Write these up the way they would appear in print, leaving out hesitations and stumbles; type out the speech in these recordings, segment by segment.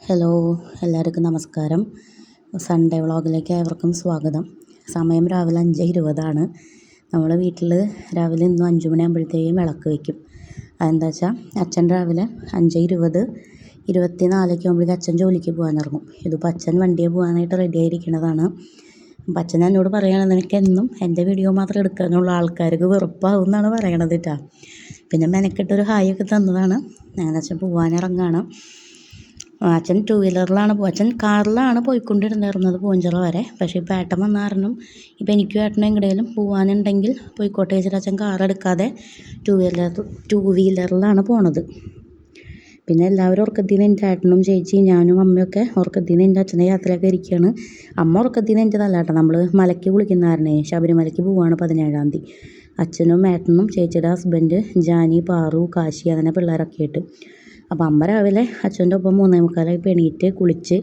Hello, എല്ലാവർക്കും നമസ്കാരം. Sunday വ്ളോഗിലേക്ക് ഏവർക്കും സ്വാഗതം. സമയം രാവിലെ 5:20 നമ്മൾ വീട്ടിൽ രാവിലെ ഇന്നും 5 മണിയാകുമ്പോഴത്തേക്കും വിളക്ക് വയ്ക്കും. അതെന്താ വെച്ചാൽ അച്ഛൻ രാവിലെ 5:20 24 ആകുമ്പോഴേക്കും അച്ഛൻ ജോലിക്ക് പോകാനിറങ്ങും. ഇതിപ്പോൾ അച്ഛൻ വണ്ടിയെ പോകാനായിട്ട് റെഡി ആയിരിക്കുന്നതാണ്. അപ്പം അച്ഛൻ എന്നോട് പറയുകയാണ്, നിനക്ക് എന്നും എൻ്റെ വീഡിയോ മാത്രം എടുക്കാനുള്ള ആൾക്കാർക്ക് വെറുപ്പാവും എന്നാണ് പറയണത് കേട്ടോ. പിന്നെ മെനക്കെട്ടൊരു ഹായൊക്കെ തന്നതാണ്. അങ്ങനെ അച്ഛൻ പോകാനിറങ്ങുകയാണ്. അച്ഛൻ 2 വീലറിലാണ് അച്ഛൻ കാറിലാണ് പോയിക്കൊണ്ടിരുന്നിരുന്നത് പൂഞ്ചിറ വരെ. പക്ഷേ ഇപ്പോൾ ഏട്ടൻ വന്ന കാരണം ഇപ്പോൾ എനിക്കും ഏട്ടനും എങ്ങടേലും പോകാനുണ്ടെങ്കിൽ പോയിക്കോട്ടെ വെച്ചിട്ട് അച്ഛൻ കാർ എടുക്കാതെ 2 വീലറിലാണ് പോണത്. പിന്നെ എല്ലാവരും ഉറക്കത്തിന് എൻ്റെ ഏട്ടനും ചേച്ചിയും ഞാനും അമ്മയൊക്കെ ഉറക്കത്തിന് എൻ്റെ അച്ഛനെ യാത്രയൊക്കെ ഇരിക്കുകയാണ്. അമ്മ ഉറക്കത്തിന് എൻ്റെ തല്ലാട്ടം. നമ്മൾ മലയ്ക്ക് കുളിക്കുന്നതാരണേ, ശബരിമലയ്ക്ക് പോവുകയാണ് 17-ാം തീയതി. അച്ഛനും ഏട്ടനും ചേച്ചിയുടെ ഹസ്ബൻഡ് ജാനി, പാറു, കാശി അങ്ങനെ പിള്ളേരൊക്കെ ആയിട്ട്. അപ്പോൾ അമ്മ രാവിലെ അച്ഛൻ്റെ ഒപ്പം 3:45 എണീറ്റ് കുളിച്ച്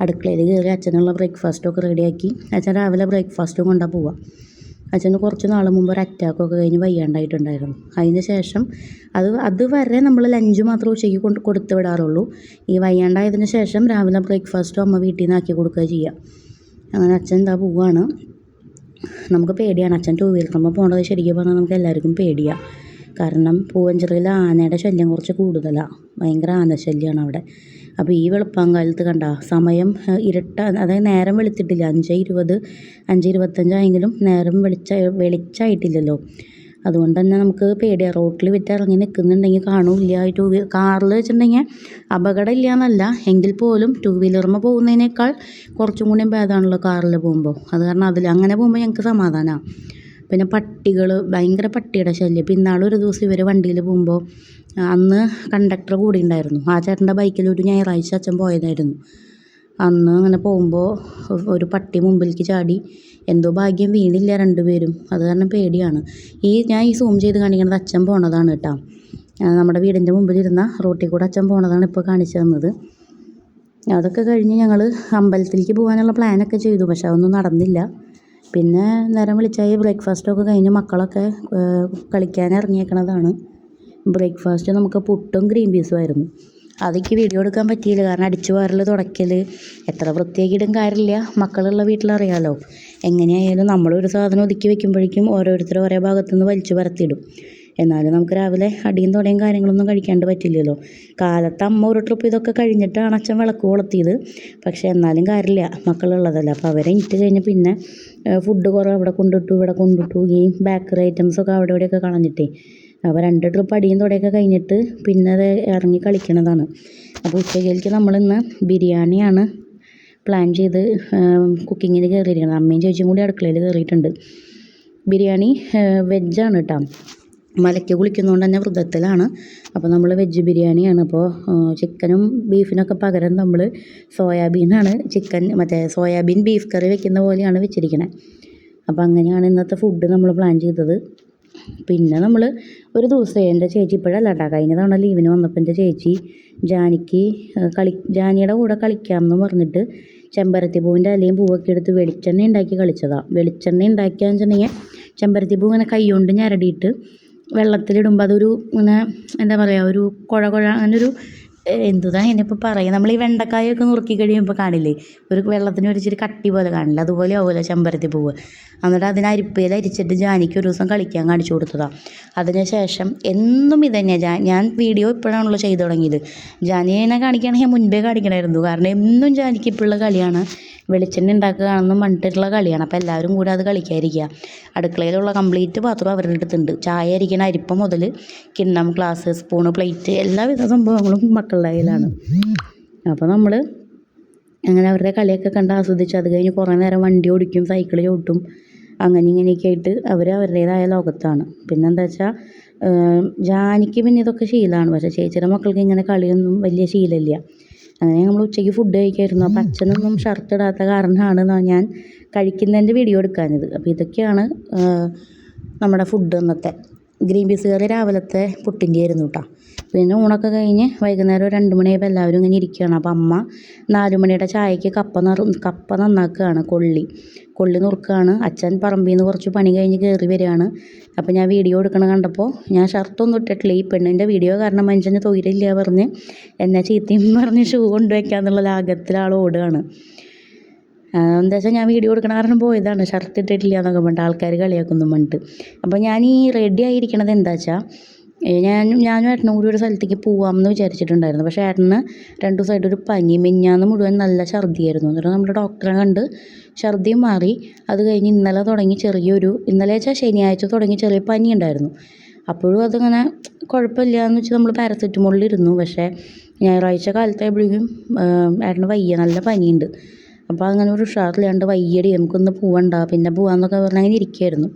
അടുക്കളയിൽ കയറി അച്ഛനുള്ള ബ്രേക്ക്ഫാസ്റ്റൊക്കെ റെഡിയാക്കി. അച്ഛൻ രാവിലെ ബ്രേക്ക്ഫാസ്റ്റും കൊണ്ടാണ് പോവുക. അച്ഛന് കുറച്ച് നാൾ മുമ്പ് ഒരു അറ്റാക്കൊക്കെ കഴിഞ്ഞ് വയ്യാണ്ടായിട്ടുണ്ടായിരുന്നു. അതിന് ശേഷം അതുവരെ നമ്മൾ ലഞ്ച് മാത്രമേ ഉച്ചയ്ക്ക് കൊടുത്ത് വിടാറുള്ളൂ. ഈ വയ്യാണ്ടായതിന് ശേഷം രാവിലെ ബ്രേക്ക്ഫാസ്റ്റും അമ്മ വീട്ടിൽ നിന്ന് ആക്കി കൊടുക്കുക ചെയ്യുക. അങ്ങനെ അച്ഛൻ എന്താ പോവുകയാണ്. നമുക്ക് പേടിയാണ് അച്ഛൻ 2 വീലറുമ്പോൾ പോകേണ്ടത്. ശരിക്കും പറഞ്ഞാൽ നമുക്ക് എല്ലാവർക്കും പേടിയാണ്. കാരണം പൂവഞ്ചിറയിൽ ആനയുടെ ശല്യം കുറച്ച് കൂടുതലാണ്. ഭയങ്കര ആനശല്യമാണ് അവിടെ. അപ്പോൾ ഈ വെളുപ്പാങ്കാലത്ത് കണ്ട സമയം അതായത് നേരം വെളുത്തിട്ടില്ല. 5:20 5:25 ആയെങ്കിലും നേരം വെളിച്ചായിട്ടില്ലല്ലോ. അതുകൊണ്ട് തന്നെ നമുക്ക് പേടിയാണ്. റോട്ടിൽ വിറ്റിറങ്ങി നിൽക്കുന്നുണ്ടെങ്കിൽ കാണൂല്ല. ഈ കാറിൽ വെച്ചിട്ടുണ്ടെങ്കിൽ അപകടം ഇല്ല എന്നല്ല, എങ്കിൽ പോലും 2 വീലറുമ്പോൾ പോകുന്നതിനേക്കാൾ കുറച്ചും കൂടി ഭേദമാണല്ലോ കാറിൽ പോകുമ്പോൾ. അത് കാരണം അങ്ങനെ പോകുമ്പോൾ ഞങ്ങൾക്ക് സമാധാനമാണ്. പിന്നെ പട്ടികൾ, ഭയങ്കര പട്ടിയുടെ ശല്യം. പിന്നെ ഇന്നാളൊരു ദിവസം ഇവർ വണ്ടിയിൽ പോകുമ്പോൾ അന്ന് കണ്ടക്ടർ കൂടി ഉണ്ടായിരുന്നു. ആ ചേട്ടൻ്റെ ബൈക്കിൽ ഒരു ഞായറാഴ്ച അച്ഛൻ പോയതായിരുന്നു. അന്ന് അങ്ങനെ പോകുമ്പോൾ ഒരു പട്ടി മുമ്പിലേക്ക് ചാടി. എന്തോ ഭാഗ്യം വീണില്ല 2 പേരും. അത് കാരണം പേടിയാണ്. ഞാൻ സൂം ചെയ്ത് കാണിക്കുന്നത് അച്ഛൻ പോണതാണ് കേട്ടോ. നമ്മുടെ വീടിൻ്റെ മുമ്പിലിരുന്ന റോട്ടിൽ കൂടെ അച്ഛൻ പോണതാണ് ഇപ്പോൾ കാണിച്ചു തന്നത്. അതൊക്കെ കഴിഞ്ഞ് ഞങ്ങൾ അമ്പലത്തിലേക്ക് പോകാനുള്ള പ്ലാനൊക്കെ ചെയ്തു. പക്ഷെ അതൊന്നും നടന്നില്ല. പിന്നെ നേരം വിളിച്ചായി ബ്രേക്ക്ഫാസ്റ്റൊക്കെ കഴിഞ്ഞ് മക്കളൊക്കെ കളിക്കാൻ ഇറങ്ങിയേക്കണതാണ്. ബ്രേക്ക്ഫാസ്റ്റ് നമുക്ക് പുട്ടും ഗ്രീൻ പീസും ആയിരുന്നു. അതൊക്കെ വീഡിയോ എടുക്കാൻ പറ്റിയില്ല. കാരണം അടിച്ചു വാരൽ, തുടയ്ക്കൽ എത്ര വൃത്തിയാക്കിയിടും കാര്യമില്ല. മക്കളുള്ള വീട്ടിലറിയാലോ, എങ്ങനെയായാലും നമ്മളൊരു സാധനം ഒതുക്കി വെക്കുമ്പോഴേക്കും ഓരോരുത്തർ ഓരോ ഭാഗത്തുനിന്ന് വലിച്ചു പരത്തിയിടും. എന്നാലും നമുക്ക് രാവിലെ അടിയും തുടയും കാര്യങ്ങളൊന്നും കഴിക്കാണ്ട് പറ്റില്ലല്ലോ. കാലത്ത് അമ്മ ഒരു ട്രിപ്പ് ഇതൊക്കെ കഴിഞ്ഞിട്ടാണ് അച്ഛൻ വിളക്ക് കൊളുത്തിയത്. പക്ഷേ എന്നാലും കാര്യമില്ല, മക്കളുള്ളതല്ല. അപ്പോൾ അവരെ ഇട്ട് കഴിഞ്ഞ് പിന്നെ ഫുഡ് കുറേ അവിടെ കൊണ്ടിട്ടു ഇവിടെ കൊണ്ടിട്ടു. ഈ ബേക്കറി ഐറ്റംസൊക്കെ അവിടെ ഇവിടെയൊക്കെ കളഞ്ഞിട്ടേ. അപ്പോൾ 2 ട്രിപ്പ് അടിയും തുടയൊക്കെ കഴിഞ്ഞിട്ട് പിന്നെ അത് ഇറങ്ങി കളിക്കണതാണ്. അപ്പോൾ ഉച്ചയ്ക്ക് നമ്മളിന്ന് ബിരിയാണിയാണ് പ്ലാൻ ചെയ്ത് കുക്കിങ്ങിന് കയറിയിരിക്കുന്നത്. അമ്മയും ചേച്ചിയും കൂടി അടുക്കളയിൽ കയറിയിട്ടുണ്ട്. ബിരിയാണി വെജാണ് കേട്ടോ. മലയ്ക്ക് കുളിക്കുന്നതുകൊണ്ട് തന്നെ വ്രതത്തിലാണ്. അപ്പോൾ നമ്മൾ വെജ് ബിരിയാണിയാണ്. അപ്പോൾ ചിക്കനും ബീഫിനൊക്കെ പകരം നമ്മൾ സോയാബീനാണ് സോയാബീൻ ബീഫ് കറി വെക്കുന്ന പോലെയാണ് വെച്ചിരിക്കുന്നത്. അപ്പോൾ അങ്ങനെയാണ് ഇന്നത്തെ ഫുഡ് നമ്മൾ പ്ലാൻ ചെയ്തത്. പിന്നെ നമ്മൾ ഒരു ദിവസം എൻ്റെ ചേച്ചി ഇപ്പോഴല്ല കേട്ടോ, കഴിഞ്ഞ തവണ ലീവിന് വന്നപ്പോൾ എൻ്റെ ചേച്ചി ജാനിയുടെ കൂടെ കളിക്കാമെന്ന് പറഞ്ഞിട്ട് ചെമ്പരത്തി പൂവിൻ്റെ ഇലയും പൂവൊക്കെ എടുത്ത് വെളിച്ചെണ്ണ ഉണ്ടാക്കി കളിച്ചതാണ്. വെളിച്ചെണ്ണ ഉണ്ടാക്കിയാന്ന് വെച്ചിട്ടുണ്ടെങ്കിൽ ചെമ്പരത്തി പൂ ഇങ്ങനെ കൈ കൊണ്ട് ഞരടിയിട്ട് വെള്ളത്തിലിടുമ്പോൾ അതൊരു ഇങ്ങനെ എന്താ പറയുക, ഒരു കുഴ അങ്ങനെ ഒരു എന്തുതാ ഇതിനിപ്പോൾ പറയുക, നമ്മൾ ഈ വെണ്ടക്കായൊക്കെ നുറുക്കി കഴിയുമ്പോൾ കാണില്ലേ, ഒരു വെള്ളത്തിന് ഒരു ഇച്ചിരി കട്ടി പോലെ കാണില്ല, അതുപോലെ ആവുമല്ലോ ചെമ്പരത്തി പൂവ്. എന്നിട്ട് അതിന് അരിപ്പയിൽ അരിച്ചിട്ട് ജാനിക്ക് ഒരു ദിവസം കളിക്കാൻ കാണിച്ചു കൊടുത്തതാണ്. അതിനുശേഷം എന്നും ഇതന്നെയാണ്. ഞാൻ വീഡിയോ ഇപ്പോഴാണല്ലോ ചെയ്തു തുടങ്ങിയത്. ജാനിയെ കാണിക്കുകയാണെങ്കിൽ മുൻപേ കാണിക്കണമായിരുന്നു. കാരണം എന്നും ജാനിക്ക് ഇപ്പോഴുള്ള കളിയാണ് വെളിച്ചെണ്ണ ഉണ്ടാക്കുകയാണെന്ന് പറഞ്ഞിട്ടുള്ള കളിയാണ്. അപ്പോൾ എല്ലാവരും കൂടെ അത് കളിക്കാതിരിക്കുക. അടുക്കളയിലുള്ള കംപ്ലീറ്റ് പാത്രം അവരുടെ അടുത്തുണ്ട്. ചായ അരിക്കണ അരിപ്പ മുതൽ കിണ്ണം, ഗ്ലാസ്, സ്പൂണ്, പ്ലേറ്റ് എല്ലാവിധ സംഭവങ്ങളും മക്കളുടെ കയ്യിലാണ്. അപ്പോൾ നമ്മൾ അങ്ങനെ അവരുടെ കളിയൊക്കെ കണ്ട് ആസ്വദിച്ച് അത് കഴിഞ്ഞ് കുറേ നേരം വണ്ടി ഓടിക്കും, സൈക്കിൾ ചവിട്ടും, അങ്ങനെ ഇങ്ങനെയൊക്കെ ആയിട്ട് അവർ അവരുടേതായ ലോകത്താണ്. പിന്നെന്താ വെച്ചാൽ ജാനിക്ക് പിന്നെ ഇതൊക്കെ ശീലമാണ്. പക്ഷേ ചേച്ചിയുടെ മക്കൾക്ക് ഇങ്ങനെ കളിയൊന്നും വലിയ ശീലമില്ല. അങ്ങനെ നമ്മൾ ഉച്ചയ്ക്ക് ഫുഡ് കഴിക്കായിരുന്നു. അപ്പോൾ അച്ഛനൊന്നും ഷർട്ട് ഇടാത്ത കാരണമാണ് ഞാൻ കഴിക്കുന്നതിൻ്റെ വീഡിയോ എടുക്കാഞ്ഞത്. അപ്പോൾ ഇതൊക്കെയാണ് നമ്മുടെ ഫുഡ് ഇന്നത്തെ. ഗ്രീൻ പീസ് കറി രാവിലത്തെ പുട്ടിൻ്റെ ആയിരുന്നു കേട്ടോ. പിന്നെ ഊണൊക്കെ കഴിഞ്ഞ് വൈകുന്നേരം ഒരു 2 മണിയായപ്പോൾ എല്ലാവരും ഇങ്ങനെ ഇരിക്കുകയാണ്. അപ്പോൾ അമ്മ 4 മണിയുടെ ചായക്ക് കപ്പ നന്നാക്കുകയാണ്. കൊള്ളി നുറുക്കുകയാണ്. അച്ഛൻ പറമ്പിൽ നിന്ന് കുറച്ച് പണി കഴിഞ്ഞ് കയറി വരികയാണ്. അപ്പോൾ ഞാൻ വീഡിയോ എടുക്കണ കണ്ടപ്പോൾ ഞാൻ ഷർട്ടൊന്നും ഇട്ടിട്ടില്ല. ഈ പെണ്ണിൻ്റെ വീഡിയോ കാരണം മനുഷ്യന് തൊഴിലില്ല പറഞ്ഞ് എന്നെ ചീത്തയും പറഞ്ഞ് ഷൂ കൊണ്ടുവയ്ക്കാന്നുള്ള ലാഘത്തിൽ ആൾ ഓടുകയാണ്. എന്താ വെച്ചാൽ ഞാൻ വീഡിയോ എടുക്കണ കാരണം പോയതാണ്, ഷർട്ട് ഇട്ടിട്ടില്ല എന്നൊക്കെ പറഞ്ഞിട്ട് ആൾക്കാർ കളിയാക്കുന്നു പറഞ്ഞിട്ട്. അപ്പോൾ ഞാൻ ഈ റെഡി ആയിരിക്കണത് എന്താ വെച്ചാൽ ഞാനും ഏട്ടനും കൂടി ഒരു സ്ഥലത്തേക്ക് പോകാമെന്ന് വിചാരിച്ചിട്ടുണ്ടായിരുന്നു. പക്ഷേ ഏട്ടന് 2 ദിവസമായിട്ട് ഒരു പനി, മിഞ്ഞാന്ന് മുഴുവൻ നല്ല ഛർദിയായിരുന്നു. എന്നിട്ട് നമ്മുടെ ഡോക്ടറെ കണ്ട് ഛർദിയും മാറി. അത് കഴിഞ്ഞ് ഇന്നലെ വെച്ചാൽ ശനിയാഴ്ച തുടങ്ങി ചെറിയ പനി ഉണ്ടായിരുന്നു. അപ്പോഴും അതിങ്ങനെ കുഴപ്പമില്ല എന്ന് വെച്ചാൽ നമ്മൾ പാരസെറ്റമോളിലിരുന്നു. പക്ഷേ ഞായറാഴ്ച കാലത്തായപ്പോഴേക്കും ഏട്ടന് നല്ല പനിയുണ്ട്. അപ്പോൾ അങ്ങനെ ഒരു ഉഷാറില്ലാണ്ട് വയ്യടി നമുക്കൊന്ന് പോവണ്ട, പിന്നെ പോകാമെന്നൊക്കെ പറഞ്ഞ് അങ്ങനെ ഇരിക്കുകയായിരുന്നു.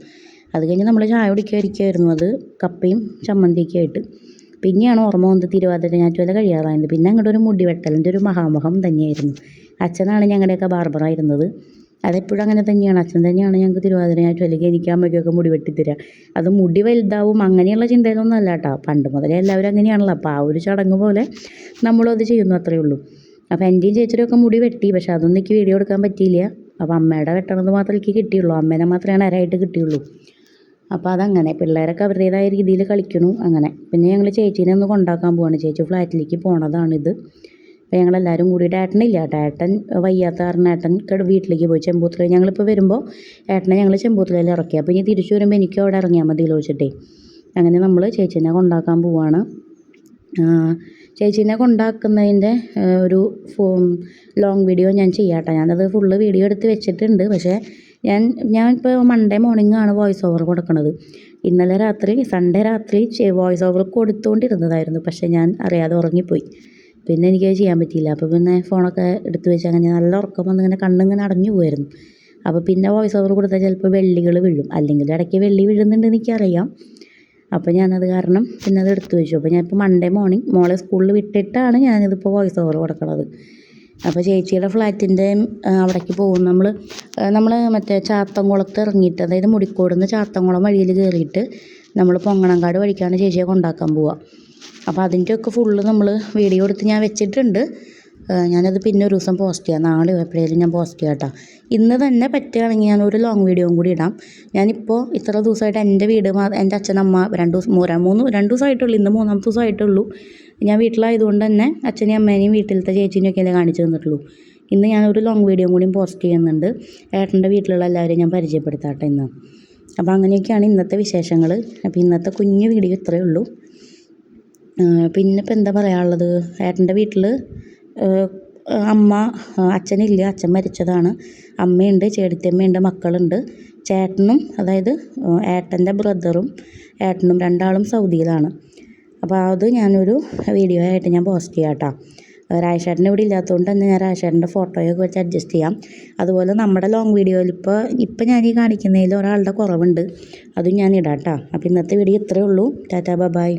അത് കഴിഞ്ഞ് നമ്മൾ ചായ കുടിക്കാതിരിക്കുമായിരുന്നു. അത് കപ്പയും ചമ്മന്തിയൊക്കെ ആയിട്ട്. പിന്നെയാണ് ഓർമ്മ വന്നത് തിരുവാതിര ഞാറ്റുവേല കഴിയാറായത്. പിന്നെ അങ്ങോട്ട് ഒരു മുടി വെട്ടലിൻ്റെ ഒരു മഹാമഹം തന്നെയായിരുന്നു. അച്ഛനാണ് ഞങ്ങളുടെയൊക്കെ ബാർബറായിരുന്നത്. അതെപ്പോഴും അങ്ങനെ തന്നെയാണ്. അച്ഛൻ തന്നെയാണ് ഞങ്ങൾക്ക് തിരുവാതിര ഞാറ്റുവേലയ്ക്ക് എനിക്ക് അമ്മയ്ക്കൊക്കെ മുടി വെട്ടിത്തരിക. അത് മുടി വലുതാവും അങ്ങനെയുള്ള ചിന്തയിലൊന്നും അല്ല കേട്ടോ. പണ്ട് മുതലേ എല്ലാവരും അങ്ങനെയാണല്ലോ. അപ്പോൾ ആ ഒരു ചടങ്ങ് പോലെ നമ്മളും അത് ചെയ്യുന്നു, അത്രയേ ഉള്ളൂ. അപ്പോൾ എൻ്റെയും ചേച്ചിയുടെയൊക്കെ മുടി വെട്ടി. പക്ഷേ അതൊന്നും എനിക്ക് വീഡിയോ എടുക്കാൻ പറ്റിയില്ല. അപ്പോൾ അമ്മയുടെ വെട്ടണത് മാത്രമേ എനിക്ക് കിട്ടിയുള്ളൂ. അമ്മേനെ മാത്രമേ അരായിട്ട് കിട്ടിയുള്ളൂ. അപ്പോൾ അതങ്ങനെ പിള്ളേരൊക്കെ അവരുടേതായ രീതിയിൽ കളിക്കണു അങ്ങനെ. പിന്നെ ഞങ്ങൾ ചേച്ചീനെ ഒന്ന് കൊണ്ടാക്കാൻ പോവാണ്. ചേച്ചി ഫ്ലാറ്റിലേക്ക് പോണതാണിത്. അപ്പോൾ ഞങ്ങളെല്ലാവരും കൂടിയിട്ട് ഏട്ടനില്ല കേട്ടോ. ഏട്ടൻ വയ്യാത്ത കാരണം ഏട്ടൻ വീട്ടിലേക്ക് പോയി ചെമ്പൂത്തില. ഞങ്ങളിപ്പോൾ വരുമ്പോൾ ഏട്ടനെ ഞങ്ങൾ ചെമ്പൂത്തിലയിൽ ഇറക്കി. അപ്പോൾ ഇനി തിരിച്ചു വരുമ്പോൾ എനിക്കും അവിടെ ഇറങ്ങിയാൽ മതിയല്ലോ വെച്ചിട്ടേ. അങ്ങനെ നമ്മൾ ചേച്ചീനെ കൊണ്ടാക്കാൻ പോവാണ്. ചേച്ചീനെ കൊണ്ടാക്കുന്നതിൻ്റെ ഒരു ലോങ് വീഡിയോ ഞാൻ ചെയ്യാം കേട്ടോ. ഞാനത് ഫുള്ള് വീഡിയോ എടുത്ത് വെച്ചിട്ടുണ്ട്. പക്ഷേ ഞാനിപ്പോൾ മൺഡേ മോർണിംഗ് ആണ് വോയിസ് ഓവർ കൊടുക്കുന്നത്. സൺഡേ രാത്രി വോയിസ് ഓവർ കൊടുത്തുകൊണ്ടിരുന്നതായിരുന്നു. പക്ഷേ ഞാൻ അറിയാതെ ഉറങ്ങിപ്പോയി. പിന്നെ എനിക്കത് ചെയ്യാൻ പറ്റിയില്ല. അപ്പോൾ പിന്നെ ഫോണൊക്കെ എടുത്ത് വെച്ച് അങ്ങനെ നല്ല ഉറക്കം വന്നിങ്ങനെ കണ്ണിങ്ങനെ അടഞ്ഞു പോയിരുന്നു. അപ്പോൾ പിന്നെ വോയിസ് ഓവർ കൊടുത്താൽ ചിലപ്പോൾ വെള്ളികൾ വീഴും. അല്ലെങ്കിൽ ഇടയ്ക്ക് വെള്ളി വീഴുന്നുണ്ടെന്ന് എനിക്കറിയാം. അപ്പോൾ ഞാനത് കാരണം പിന്നെ അത് എടുത്തു വെച്ചു. അപ്പോൾ ഞാനിപ്പോൾ മൺഡേ മോർണിംഗ് മോളെ സ്കൂളിൽ വിട്ടിട്ടാണ് ഞാനിതിപ്പോൾ വോയിസ് ഓവർ കൊടുക്കുന്നത്. അപ്പോൾ ചേച്ചിയുടെ ഫ്ലാറ്റിൻ്റെ അവിടേക്ക് പോകും നമ്മൾ മറ്റേ ചാത്തൻകുളത്ത് ഇറങ്ങിയിട്ട്, അതായത് മുടിക്കോട് നിന്ന് ചാത്തൻകുളം വഴിയിൽ കയറിയിട്ട് നമ്മൾ പൊങ്ങണങ്കാട് വഴിക്കാണ് ചേച്ചിയെ കൊണ്ടാക്കാൻ പോവുക. അപ്പോൾ അതിൻ്റെയൊക്കെ ഫുള്ള് നമ്മൾ വീഡിയോ എടുത്ത് ഞാൻ വെച്ചിട്ടുണ്ട്. ഞാനത് പിന്നെ ഒരു ദിവസം പോസ്റ്റ് ചെയ്യാം. നാളെ എപ്പോഴേലും ഞാൻ പോസ്റ്റ് ചെയ്യാം കേട്ടോ. ഇന്ന് തന്നെ പറ്റുകയാണെങ്കിൽ ഞാനൊരു ലോങ് വീഡിയോയും കൂടി ഇടാം. ഞാനിപ്പോൾ ഇത്ര ദിവസമായിട്ട് എൻ്റെ വീട് എൻ്റെ അച്ഛനമ്മ 2 ദിവസമായിട്ടുള്ളൂ. ഇന്ന് 3ാമത്തെ ദിവസമായിട്ടുള്ളൂ. ഞാൻ വീട്ടിലായതുകൊണ്ട് തന്നെ അച്ഛനെയും അമ്മേനെയും വീട്ടിലത്തെ ചേച്ചീനെയൊക്കെ അല്ലേ കാണിച്ചു തന്നിട്ടുള്ളൂ. ഇന്ന് ഞാനൊരു ലോങ് വീഡിയോ കൂടി പോസ്റ്റ് ചെയ്യുന്നുണ്ട്. ഏട്ടൻ്റെ വീട്ടിലുള്ള എല്ലാവരെയും ഞാൻ പരിചയപ്പെടുത്താട്ടെ ഇന്ന്. അപ്പോൾ അങ്ങനെയൊക്കെയാണ് ഇന്നത്തെ വിശേഷങ്ങൾ. അപ്പോൾ ഇന്നത്തെ കുഞ്ഞു വീഡിയോ ഇത്രയേ ഉള്ളൂ. പിന്നെ ഇപ്പോൾ എന്താ പറയാനുള്ളത്, ഏട്ടൻ്റെ വീട്ടിൽ അച്ഛനില്ല, അച്ഛൻ മരിച്ചതാണ്. അമ്മയുണ്ട്, ചേട്ടത്തിയമ്മയുണ്ട്, മക്കളുണ്ട്. ചേട്ടനും അതായത് ഏട്ടൻ്റെ ബ്രദറും ഏട്ടനും 2 ആളും സൗദിയിലാണ്. അപ്പോൾ അത് ഞാനൊരു വീഡിയോ ആയിട്ട് ഞാൻ പോസ്റ്റ് ചെയ്യാം കേട്ടോ. രാജേഷേട്ടൻ ഇവിടെ ഇല്ലാത്തതുകൊണ്ട് തന്നെ ഞാൻ രാജേഷേട്ടൻ്റെ ഫോട്ടോയൊക്കെ വെച്ച് അഡ്ജസ്റ്റ് ചെയ്യാം. അതുപോലെ നമ്മുടെ ലോങ് വീഡിയോയിൽ ഇപ്പോൾ ഞാൻ ഈ കാണിക്കുന്നതിൽ ഒരാളുടെ കുറവുണ്ട്, അതും ഞാൻ ഇടാം കേട്ടോ. അപ്പോൾ ഇന്നത്തെ വീഡിയോ ഇത്രയേ ഉള്ളൂ. Tata bye.